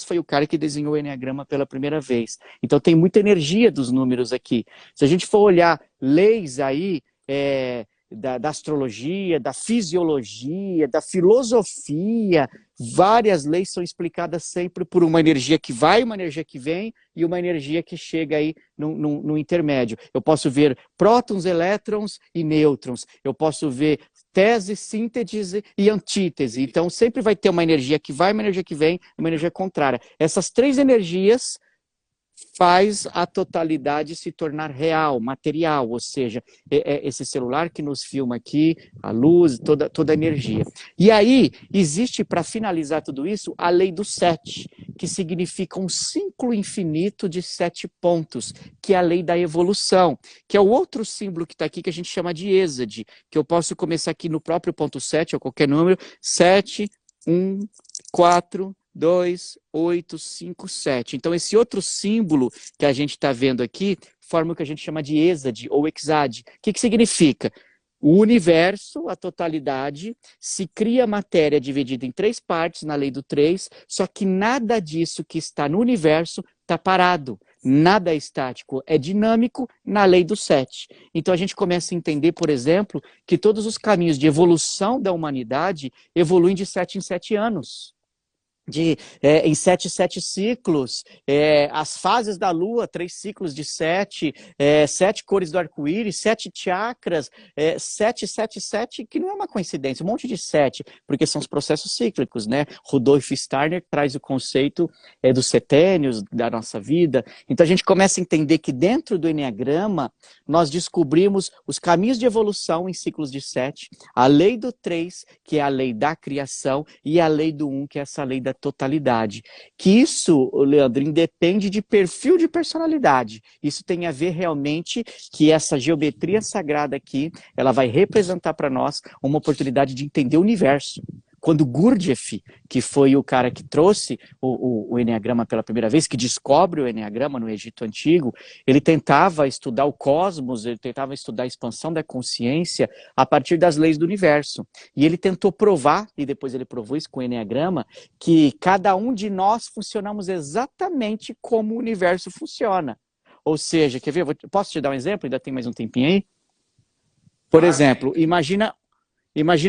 foi o cara que desenhou o Eneagrama pela primeira vez. Então, tem muita energia dos números aqui. Se a gente for olhar leis aí, da astrologia, da fisiologia, da filosofia, várias leis são explicadas sempre por uma energia que vai, uma energia que vem e uma energia que chega aí no intermédio. Eu posso ver prótons, elétrons e nêutrons. Eu posso ver tese, síntese e antítese. Então sempre vai ter uma energia que vai, uma energia que vem e uma energia contrária. Essas três energias faz a totalidade se tornar real, material, ou seja, esse celular que nos filma aqui, a luz, toda a energia. E aí, existe, para finalizar tudo isso, a lei do 7, que significa um ciclo infinito de 7 pontos, que é a lei da evolução, que é o outro símbolo que está aqui, que a gente chama de êxade, que eu posso começar aqui no próprio ponto 7, ou qualquer número, 7, 1, 4, 2, 8, 5, 7. Então, esse outro símbolo que a gente está vendo aqui forma o que a gente chama de êxade ou hexade. O que significa? O universo, a totalidade, se cria matéria dividida em 3 partes, na lei do 3, só que nada disso que está no universo está parado. Nada é estático, é dinâmico na lei do 7. Então a gente começa a entender, por exemplo, que todos os caminhos de evolução da humanidade evoluem de 7 em 7 anos. Em 7 ciclos, as fases da Lua, 3 ciclos de 7, 7 cores do arco-íris, 7 chakras, 7, 7, 7, que não é uma coincidência, um monte de 7, porque são os processos cíclicos, né? Rudolf Steiner traz o conceito dos setênios da nossa vida. Então a gente começa a entender que dentro do Eneagrama, nós descobrimos os caminhos de evolução em ciclos de 7, a lei do 3, que é a lei da criação, e a lei do 1, que é essa lei da totalidade. Que isso, Leandro, independe de perfil de personalidade. Isso tem a ver realmente que essa geometria sagrada aqui, ela vai representar para nós uma oportunidade de entender o universo. Quando Gurdjieff, que foi o cara que trouxe o Eneagrama pela primeira vez, que descobre o Eneagrama no Egito Antigo, ele tentava estudar o cosmos, ele tentava estudar a expansão da consciência a partir das leis do universo. E ele tentou provar, e depois ele provou isso com o Eneagrama, que cada um de nós funcionamos exatamente como o universo funciona. Ou seja, quer ver? Posso te dar um exemplo? Ainda tem mais um tempinho aí? Por exemplo, imagina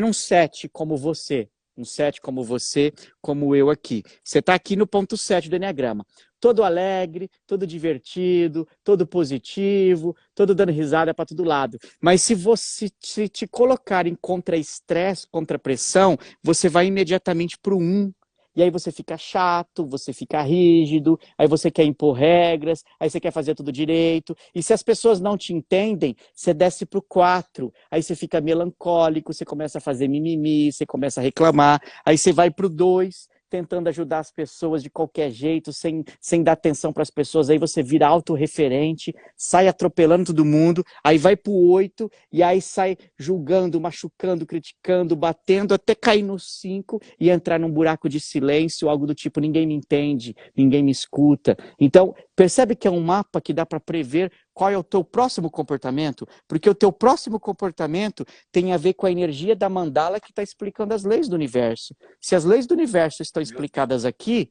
um 7 como você. Um 7 como você, como eu aqui. Você está aqui no ponto 7 do Eneagrama. Todo alegre, todo divertido, todo positivo, todo dando risada para todo lado. Mas se você te colocar em contra-estresse, contra-pressão, você vai imediatamente para o 1. E aí você fica chato, você fica rígido, aí você quer impor regras, aí você quer fazer tudo direito. E se as pessoas não te entendem, você desce para o 4. Aí você fica melancólico, você começa a fazer mimimi, você começa a reclamar. Aí você vai para o 2, tentando ajudar as pessoas de qualquer jeito, sem dar atenção para as pessoas. Aí você vira autorreferente, sai atropelando todo mundo. Aí vai para o 8, e aí sai julgando, machucando, criticando, batendo, até cair no 5 e entrar num buraco de silêncio, algo do tipo, ninguém me entende, ninguém me escuta. Então, percebe que é um mapa que dá para prever qual é o teu próximo comportamento? Porque o teu próximo comportamento tem a ver com a energia da mandala que está explicando as leis do universo. Se as leis do universo estão explicadas aqui,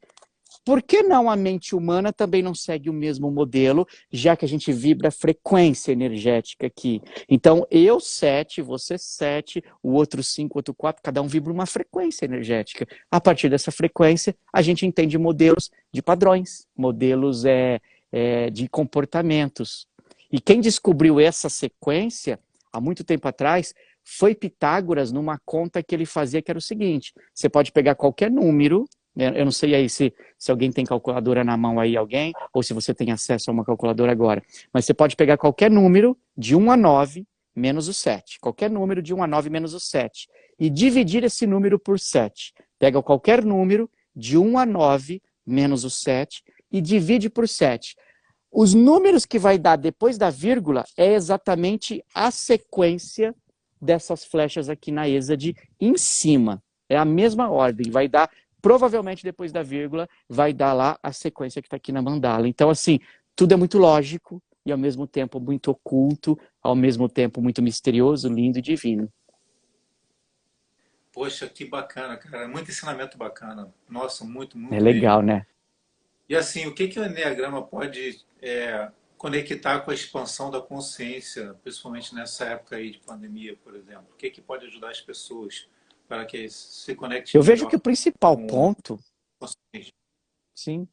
por que não a mente humana também não segue o mesmo modelo, já que a gente vibra a frequência energética aqui? Então, eu 7, você 7, o outro 5, o outro 4, cada um vibra uma frequência energética. A partir dessa frequência, a gente entende modelos de padrões, modelos de comportamentos. E quem descobriu essa sequência, há muito tempo atrás, foi Pitágoras, numa conta que ele fazia, que era o seguinte: você pode pegar qualquer número, eu não sei aí se alguém tem calculadora na mão aí, alguém, ou se você tem acesso a uma calculadora agora, mas você pode pegar qualquer número de 1 a 9 menos o 7, qualquer número de 1 a 9 menos o 7, e dividir esse número por 7. Pega qualquer número de 1 a 9 menos o 7 e divide por 7. Os números que vai dar depois da vírgula é exatamente a sequência dessas flechas aqui na êxade em cima. É a mesma ordem, vai dar, provavelmente depois da vírgula, vai dar lá a sequência que está aqui na mandala. Então, assim, tudo é muito lógico e ao mesmo tempo muito oculto, ao mesmo tempo muito misterioso, lindo e divino. Poxa, que bacana, cara. Muito ensinamento bacana. Nossa, muito, É muito mesmo. legal, né? E assim, o que que o Enneagrama pode conectar com a expansão da consciência, principalmente nessa época aí de pandemia, por exemplo? O que que pode ajudar as pessoas para que se conectem Eu vejo que melhor o principal com a ponto, consciência? sim,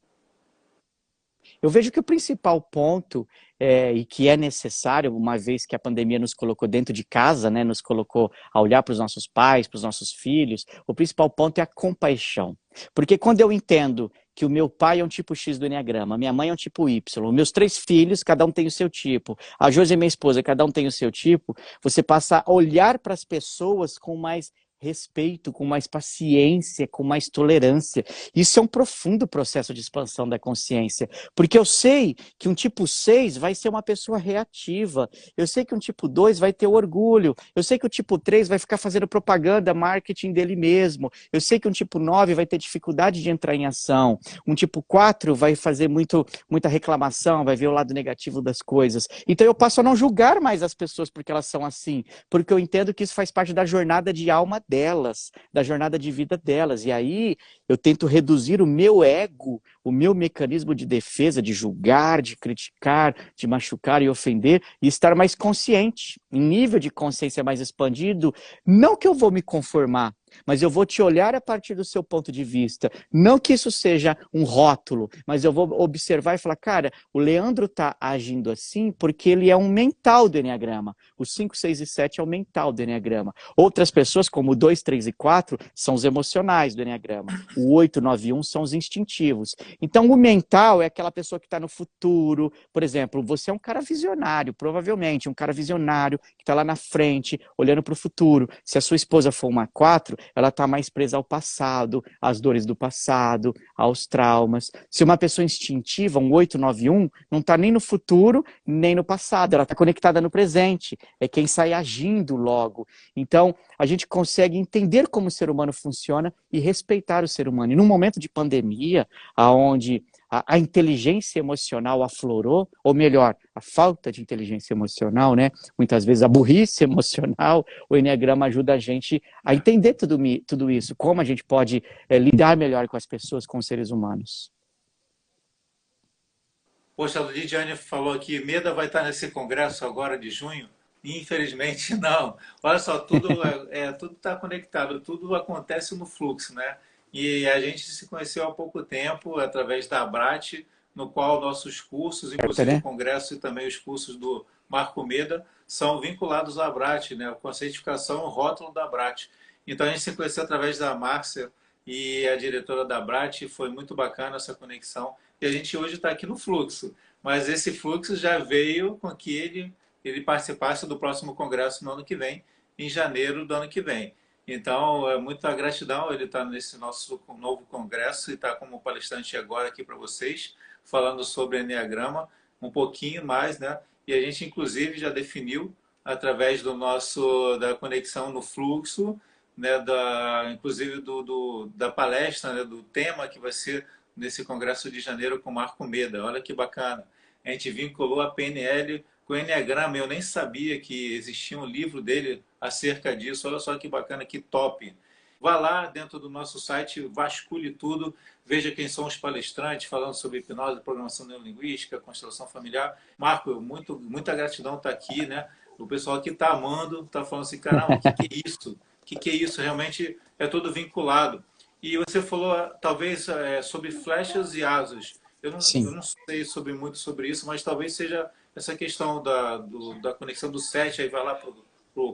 eu vejo que o principal ponto e que é necessário, uma vez que a pandemia nos colocou dentro de casa, né, nos colocou a olhar para os nossos pais, para os nossos filhos, o principal ponto é a compaixão. Porque quando eu entendo que o meu pai é um tipo X do Enneagrama, minha mãe é um tipo Y, meus 3 filhos, cada um tem o seu tipo, a Josi é minha esposa, cada um tem o seu tipo, você passa a olhar para as pessoas com mais respeito, com mais paciência, com mais tolerância. Isso é um profundo processo de expansão da consciência, porque eu sei que um tipo 6 vai ser uma pessoa reativa, eu sei que um tipo 2 vai ter orgulho, eu sei que o tipo 3 vai ficar fazendo propaganda, marketing dele mesmo, eu sei que um tipo 9 vai ter dificuldade de entrar em ação, um tipo 4 vai fazer muita reclamação, vai ver o lado negativo das coisas. Então eu passo a não julgar mais as pessoas porque elas são assim, porque eu entendo que isso faz parte da jornada de alma delas, da jornada de vida delas. E aí eu tento reduzir o meu ego, o meu mecanismo de defesa, de julgar, de criticar, de machucar e ofender, e estar mais consciente, em nível de consciência mais expandido. Não que eu vou me conformar, mas eu vou te olhar a partir do seu ponto de vista. Não que isso seja um rótulo, mas eu vou observar e falar, cara, o Leandro está agindo assim porque ele é um mental do Enneagrama. O 5, 6 e 7 é o mental do Enneagrama. Outras pessoas, como o 2, 3 e 4, são os emocionais do Enneagrama. O 8, 9 e 1 são os instintivos. Então, o mental é aquela pessoa que está no futuro. Por exemplo, você é um cara visionário, provavelmente, um cara visionário que está lá na frente, olhando para o futuro. Se a sua esposa for uma 4, ela está mais presa ao passado, às dores do passado, aos traumas. Se uma pessoa instintiva, um 891, não está nem no futuro, nem no passado, ela está conectada no presente, é quem sai agindo logo. Então, a gente consegue entender como o ser humano funciona e respeitar o ser humano. E num momento de pandemia, onde a inteligência emocional aflorou, ou melhor, a falta de inteligência emocional, né? Muitas vezes a burrice emocional, o Enneagrama ajuda a gente a entender tudo isso, como a gente pode lidar melhor com as pessoas, com os seres humanos. Poxa, a Lidiane falou aqui, Meda vai estar nesse congresso agora de junho? Infelizmente não. Olha só, tudo está conectado, tudo acontece no fluxo, né? E a gente se conheceu há pouco tempo através da Abrat, no qual nossos cursos, Certo, inclusive o né? congresso e também os cursos do Marco Meda, são vinculados à Abrat, né? Com a certificação, o rótulo da Abrat. Então a gente se conheceu através da Márcia e a diretora da Abrat, foi muito bacana essa conexão. E a gente hoje está aqui no fluxo, mas esse fluxo já veio com que ele participasse do próximo congresso no ano que vem, em janeiro do ano que vem. Então, é muita gratidão ele estar nesse nosso novo congresso e estar como palestrante agora aqui para vocês, falando sobre Enneagrama, um pouquinho mais, né? E a gente, inclusive, já definiu, através da conexão no fluxo, né, inclusive da palestra, né, do tema que vai ser nesse congresso de janeiro com o Marco Meda. Olha que bacana. A gente vinculou a PNL com o Enneagrama. Eu nem sabia que existia um livro dele acerca disso. Olha só que bacana, que top. Vá lá dentro do nosso site, vasculhe tudo, veja quem são os palestrantes falando sobre hipnose, programação neurolinguística, constelação familiar. Marco, muita gratidão estar aqui, né? O pessoal aqui está amando, está falando assim, caramba, o que é isso? O que é isso? Realmente é tudo vinculado. E você falou, talvez, sobre flechas e asas. Eu Sim, não sei muito sobre isso, mas talvez seja essa questão da conexão do 7, aí vai lá para o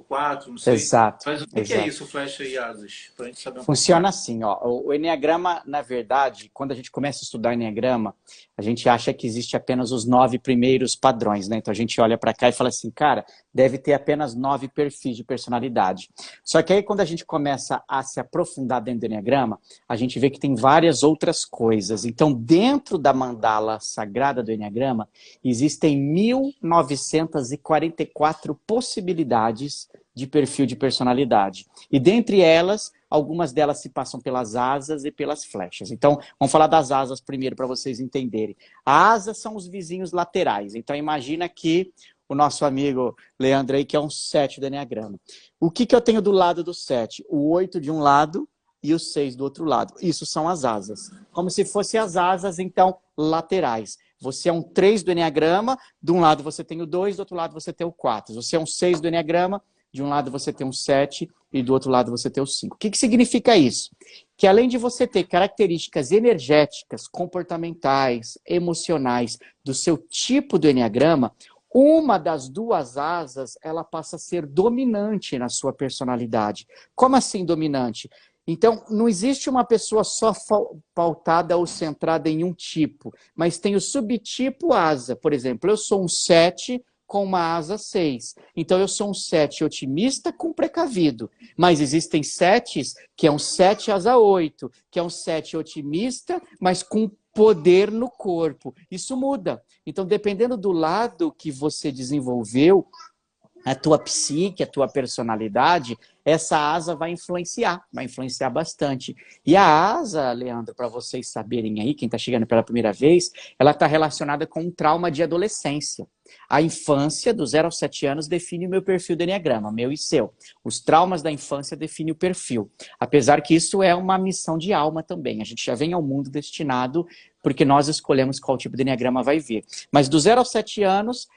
4, não sei. exato, Mas o que é exato. isso, flecha e asas? Para a gente saber um pouco Funciona mais. assim, ó. O Enneagrama, na verdade, quando a gente começa a estudar Enneagrama, a gente acha que existe apenas os 9 primeiros padrões, né? Então a gente olha para cá e fala assim, cara, deve ter apenas 9 perfis de personalidade. Só que aí quando a gente começa a se aprofundar dentro do Enneagrama, a gente vê que tem várias outras coisas. Então, dentro da mandala sagrada do Enneagrama, existem 1944 possibilidades de perfil de personalidade. E dentre elas, algumas delas se passam pelas asas e pelas flechas. Então, vamos falar das asas primeiro para vocês entenderem. As asas são os vizinhos laterais. Então, imagina que o nosso amigo Leandro aí, que é um 7 do Enneagrama. O que eu tenho do lado do 7? O 8 de um lado e o 6 do outro lado. Isso são as asas. Como se fossem as asas, então, laterais. Você é um 3 do Enneagrama, de um lado você tem o 2, do outro lado você tem o 4. Você é um 6 do Enneagrama, de um lado você tem um 7 e do outro lado você tem o 5. O que significa isso? Que além de você ter características energéticas, comportamentais, emocionais do seu tipo do Enneagrama, uma das duas asas, ela passa a ser dominante na sua personalidade. Como assim dominante? Então, não existe uma pessoa só pautada ou centrada em um tipo, mas tem o subtipo asa. Por exemplo, eu sou um 7 com uma asa 6. Então, eu sou um 7 otimista com precavido. Mas existem 7s que é um 7 asa 8, que é um 7 otimista, mas com poder no corpo. Isso muda. Então, dependendo do lado que você desenvolveu, a tua psique, a tua personalidade, essa asa vai influenciar bastante. E a asa, Leandro, para vocês saberem aí, quem está chegando pela primeira vez, ela está relacionada com um trauma de adolescência. A infância, do 0 aos 7 anos, define o meu perfil do Enneagrama, meu e seu. Os traumas da infância definem o perfil. Apesar que isso é uma missão de alma também. A gente já vem ao mundo destinado porque nós escolhemos qual tipo de Enneagrama vai vir. Mas do 0 aos 7 anos,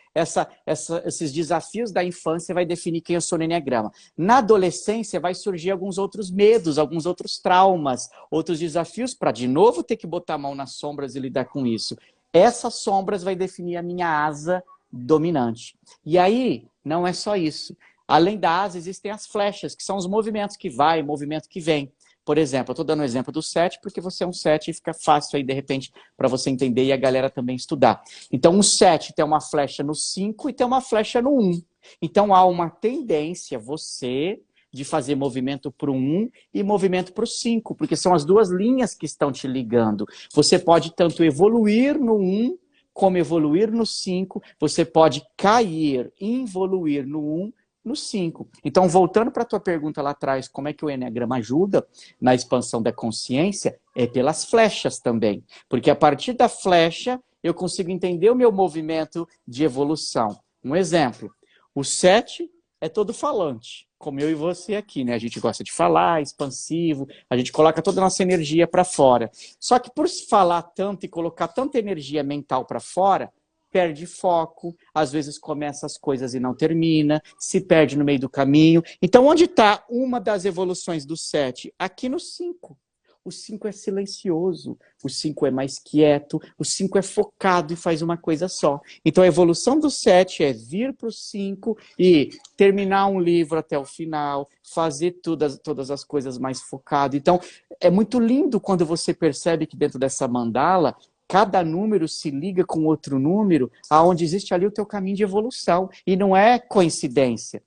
esses desafios da infância vai definir quem eu sou no Enneagrama. Na adolescência vai surgir alguns outros medos, alguns outros traumas, outros desafios para de novo ter que botar a mão nas sombras e lidar com isso. Essas sombras vai definir a minha asa dominante. E aí, não é só isso. Além da asa, existem as flechas, que são os movimentos que vai, movimento que vem. Por exemplo, eu estou dando o exemplo do 7, porque você é um 7 e fica fácil aí, de repente, para você entender e a galera também estudar. Então, um 7 tem uma flecha no 5 e tem uma flecha no 1. Então, há uma tendência, você, de fazer movimento para o 1 e movimento para o 5, porque são as duas linhas que estão te ligando. Você pode tanto evoluir no 1, como evoluir no 5, você pode cair, involuir no 1, no 5. Então, voltando para a tua pergunta lá atrás, como é que o Enneagrama ajuda na expansão da consciência? É pelas flechas também. Porque a partir da flecha, eu consigo entender o meu movimento de evolução. Um exemplo, o 7 é todo falante, como eu e você aqui, né? A gente gosta de falar, expansivo, a gente coloca toda a nossa energia para fora. Só que por falar tanto e colocar tanta energia mental para fora, perde foco, às vezes começa as coisas e não termina, se perde no meio do caminho. Então, onde está uma das evoluções do 7? Aqui no 5. O 5 é silencioso, o 5 é mais quieto, o 5 é focado e faz uma coisa só. Então, a evolução do 7 é vir para o 5 e terminar um livro até o final, fazer todas as coisas mais focado. Então, é muito lindo quando você percebe que dentro dessa mandala, cada número se liga com outro número, aonde existe ali o teu caminho de evolução. E não é coincidência.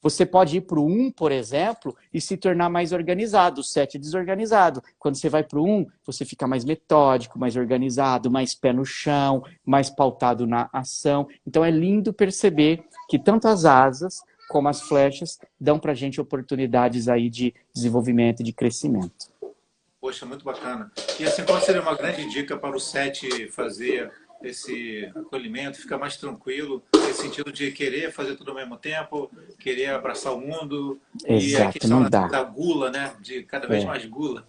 Você pode ir para o 1, por exemplo, e se tornar mais organizado, o 7 desorganizado. Quando você vai para o 1, você fica mais metódico, mais organizado, mais pé no chão, mais pautado na ação. Então é lindo perceber que tanto as asas como as flechas dão para a gente oportunidades aí de desenvolvimento e de crescimento. Poxa, muito bacana. E assim, qual seria uma grande dica para o 7 fazer esse acolhimento, ficar mais tranquilo, nesse sentido de querer fazer tudo ao mesmo tempo, querer abraçar o mundo? Exato, e a questão não dá. da gula, né? De cada vez mais gula.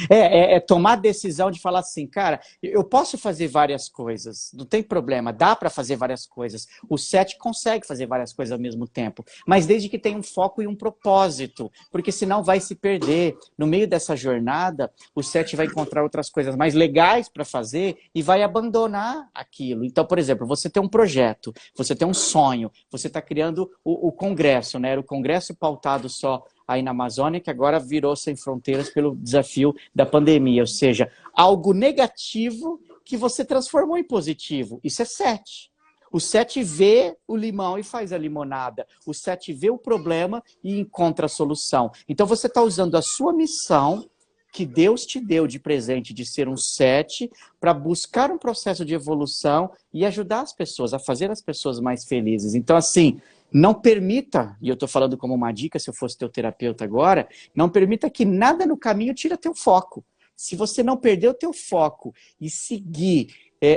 É tomar a decisão de falar assim, cara, eu posso fazer várias coisas, não tem problema, dá para fazer várias coisas. O 7 consegue fazer várias coisas ao mesmo tempo, mas desde que tenha um foco e um propósito, porque senão vai se perder. No meio dessa jornada, o 7 vai encontrar outras coisas mais legais para fazer e vai abandonar aquilo. Então, por exemplo, você tem um projeto, você tem um sonho, você está criando o congresso, né? Era o congresso pautado só aí na Amazônia, que agora virou Sem Fronteiras pelo desafio da pandemia. Ou seja, algo negativo que você transformou em positivo. Isso é 7. O 7 vê o limão e faz a limonada. O 7 vê o problema e encontra a solução. Então você está usando a sua missão que Deus te deu de presente de ser um 7 para buscar um processo de evolução e ajudar as pessoas, a fazer as pessoas mais felizes. Então, assim, Não permita, e eu estou falando como uma dica, se eu fosse teu terapeuta agora, não permita que nada no caminho tire teu foco. Se você não perder o teu foco e seguir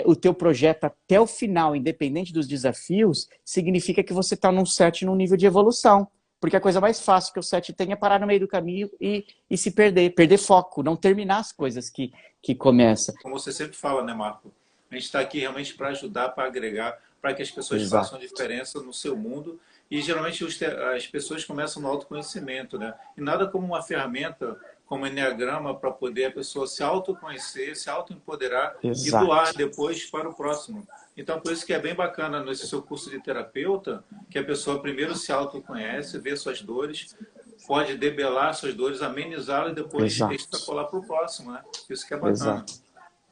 o teu projeto até o final, independente dos desafios, significa que você está num certo num nível de evolução. Porque a coisa mais fácil que o 7 tem é parar no meio do caminho e se perder foco, não terminar as coisas que começa. Como você sempre fala, né, Marco? A gente está aqui realmente para ajudar, para agregar, para que as pessoas Exato. façam a diferença no seu mundo. E geralmente as pessoas começam no autoconhecimento, né? E nada como uma ferramenta como o Enneagrama para poder a pessoa se autoconhecer, se autoempoderar e Exato. doar depois para o próximo. Então, por isso que é bem bacana nesse seu curso de terapeuta, que a pessoa primeiro se autoconhece, vê suas dores, pode debelar suas dores, amenizá-las e depois Exato. extrapolar para o próximo, né? Isso que é bacana. Exato.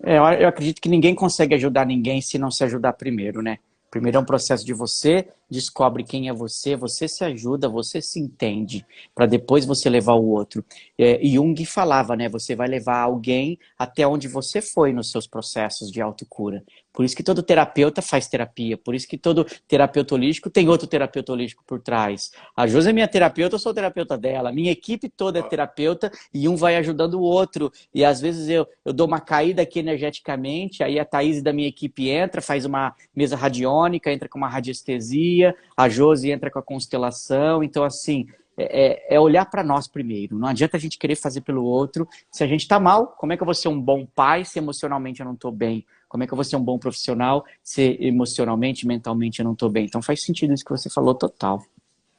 Eu acredito que ninguém consegue ajudar ninguém se não se ajudar primeiro, né? Primeiro é um processo de você descobre quem é você se ajuda, você se entende, para depois você levar o outro. Jung falava, né? Você vai levar alguém até onde você foi nos seus processos de autocura. Por isso que todo terapeuta faz terapia, por isso que todo terapeuta holístico tem outro terapeuta holístico por trás. A Josi é minha terapeuta, eu sou terapeuta dela. Minha equipe toda é terapeuta e um vai ajudando o outro. E às vezes eu dou uma caída aqui energeticamente, aí a Thaís da minha equipe entra, faz uma mesa radiônica, entra com uma radiestesia, a Josi entra com a constelação. Então, assim, é olhar para nós primeiro. Não adianta a gente querer fazer pelo outro. Se a gente está mal, como é que eu vou ser um bom pai se emocionalmente eu não estou bem? Como é que eu vou ser um bom profissional se emocionalmente, mentalmente eu não estou bem? Então faz sentido isso que você falou total.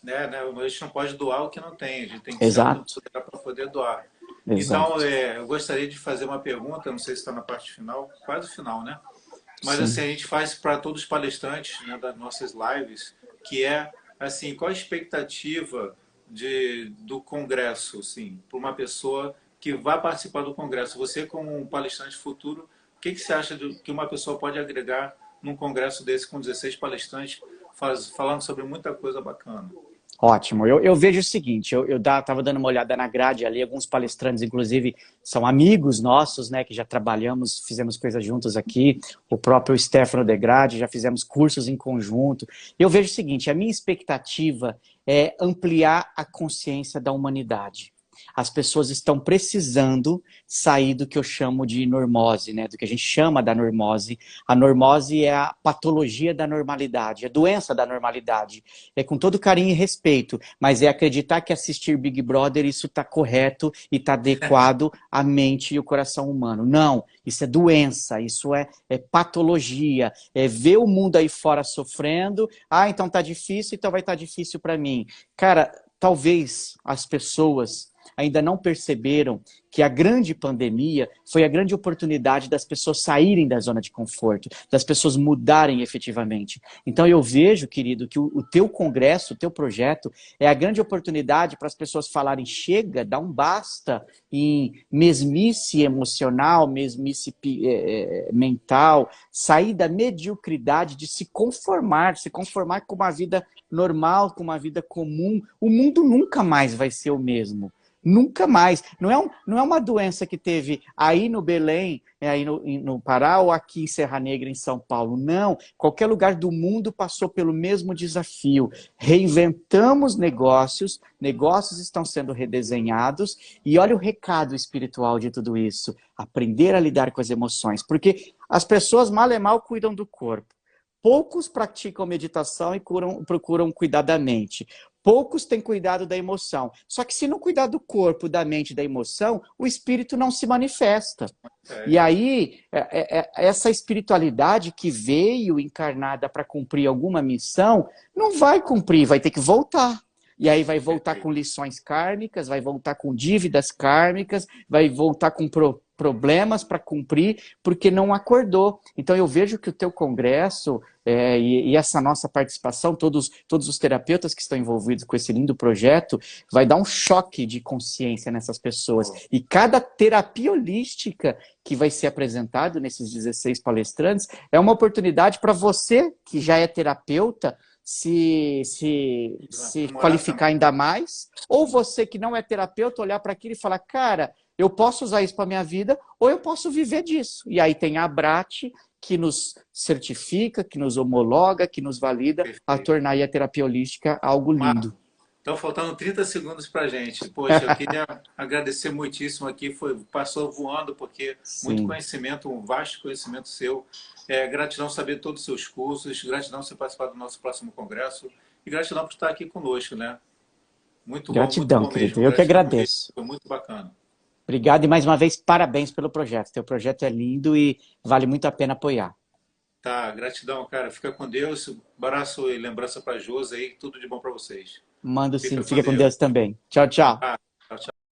Né? A gente não pode doar o que não tem, a gente tem que se Exato. autoempoderar para poder doar. Exato. Então, eu gostaria de fazer uma pergunta, não sei se está na parte final, quase final, né? Mas Sim. assim, a gente faz para todos os palestrantes, né, das nossas lives, que é assim, qual a expectativa do congresso, assim, para uma pessoa que vai participar do congresso? Você, como um palestrante futuro, o que você acha que uma pessoa pode agregar num congresso desse com 16 palestrantes, falando sobre muita coisa bacana? Ótimo. Eu vejo o seguinte, eu estava dando uma olhada na grade ali, alguns palestrantes, inclusive, são amigos nossos, né, que já trabalhamos, fizemos coisas juntos aqui, o próprio Stefano De Grade, já fizemos cursos em conjunto. Eu vejo o seguinte, a minha expectativa é ampliar a consciência da humanidade. As pessoas estão precisando sair do que eu chamo de normose, né? Do que a gente chama da normose. A normose é a patologia da normalidade, a doença da normalidade. É com todo carinho e respeito, mas é acreditar que assistir Big Brother isso está correto e está adequado à mente e o coração humano. Não, isso é doença, isso é patologia, é ver o mundo aí fora sofrendo. Ah, então tá difícil, então vai estar difícil para mim. Cara, talvez as pessoas ainda não perceberam que a grande pandemia foi a grande oportunidade das pessoas saírem da zona de conforto, das pessoas mudarem efetivamente. Então eu vejo, querido, que o teu congresso, o teu projeto é a grande oportunidade para as pessoas falarem chega, dá um basta em mesmice emocional, mesmice mental, sair da mediocridade de se conformar com uma vida normal, com uma vida comum. O mundo nunca mais vai ser o mesmo. Nunca mais. Não é uma doença que teve aí no Belém, aí no Pará, ou aqui em Serra Negra, em São Paulo. Não. Qualquer lugar do mundo passou pelo mesmo desafio. Reinventamos negócios estão sendo redesenhados, e olha o recado espiritual de tudo isso. Aprender a lidar com as emoções. Porque as pessoas mal e mal cuidam do corpo. Poucos praticam meditação e procuram cuidar da mente. Poucos têm cuidado da emoção. Só que se não cuidar do corpo, da mente e da emoção, o espírito não se manifesta. E aí, essa espiritualidade que veio encarnada para cumprir alguma missão, não vai cumprir, vai ter que voltar. E aí vai voltar com lições kármicas, vai voltar com dívidas kármicas, vai voltar com problemas para cumprir, porque não acordou. Então eu vejo que o teu congresso e essa nossa participação, todos os terapeutas que estão envolvidos com esse lindo projeto, vai dar um choque de consciência nessas pessoas. E cada terapia holística que vai ser apresentado nesses 16 palestrantes é uma oportunidade para você, que já é terapeuta, se qualificar ainda mais, ou você que não é terapeuta, olhar para aquilo e falar, cara, eu posso usar isso para minha vida, ou eu posso viver disso. E aí tem a Abrat, que nos certifica, que nos homologa, que nos valida a Perfeito. tornar aí a terapia holística algo lindo. Estão faltando 30 segundos para a gente. Poxa, eu queria agradecer muitíssimo aqui. Passou voando, porque muito Sim. conhecimento, um vasto conhecimento seu. Gratidão saber todos os seus cursos, gratidão por você participar do nosso próximo congresso e gratidão por estar aqui conosco, né? Muito Gratidão, bom querido. mesmo. Eu que Gratidão mesmo. agradeço. Foi muito bacana. Obrigado e mais uma vez, parabéns pelo projeto. Teu projeto é lindo e vale muito a pena apoiar. Tá, gratidão, cara. Fica com Deus. Abraço e lembrança para Josi aí. Tudo de bom para vocês. Mando sim. Fica com Fica com Deus. Deus também. Tchau, tchau. Ah, tchau, tchau.